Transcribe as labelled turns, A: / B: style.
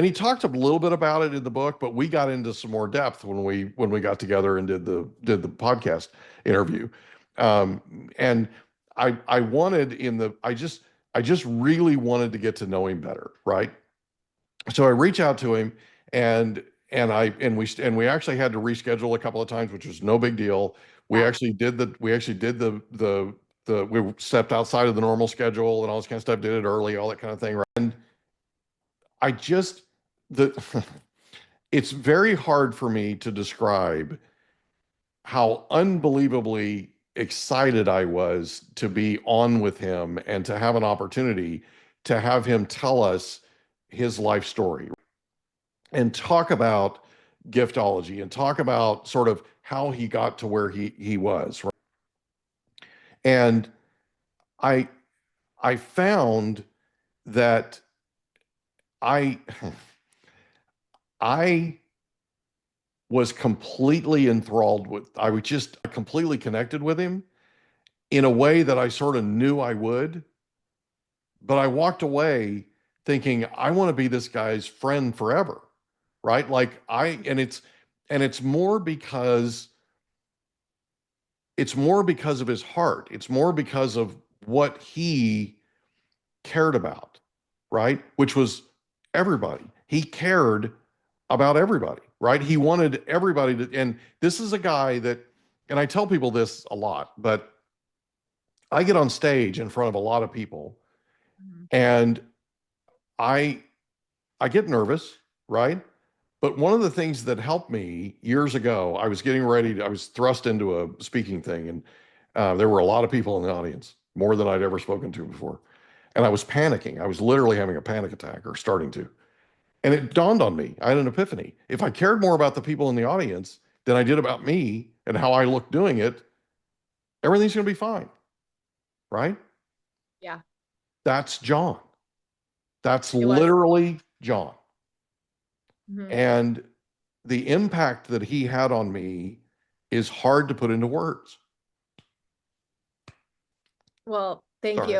A: And he talked a little bit about it in the book, but we got into some more depth when we got together and did the podcast interview. And I wanted in the I just really wanted to get to know him better, right? So I reach out to him and we actually had to reschedule a couple of times, which was no big deal.
B: Yeah.
A: We actually did the we stepped outside of the normal schedule and all this kind of stuff, did it early, all that kind of thing. Right? And I just the it's very hard for me to describe how unbelievably excited I was to be on with him and to have an opportunity to have him tell us his life story and talk about giftology and talk about sort of how he got to where he was. Right? And I I found that I I was completely enthralled with, I was just completely connected with him in a way that I sort of knew I would. But I walked away thinking, I want to be this guy's friend forever. Right. And it's more because of his heart. It's more because of what he cared about. Right. Which was everybody. He cared about everybody, right? He wanted everybody to, and this is a guy that, and I tell people this a lot, but I get on stage in front of a lot of people
B: Mhm.
A: and I I get nervous, right? But one of the things that helped me years ago, I was thrust into a speaking thing and there were a lot of people in the audience, more than I'd ever spoken to before. And I was panicking. I was literally having a panic attack or starting to. And it dawned on me, I had an epiphany. If I cared more about the people in the audience than I did about me and how I looked doing it, everything's going to be fine. Right?
B: Yeah.
A: That's John. That's
B: It was.
A: literally John.
B: Mhm.
A: And the impact that he had on me is hard to put into words.
B: Well, thank
A: Sorry.
B: you.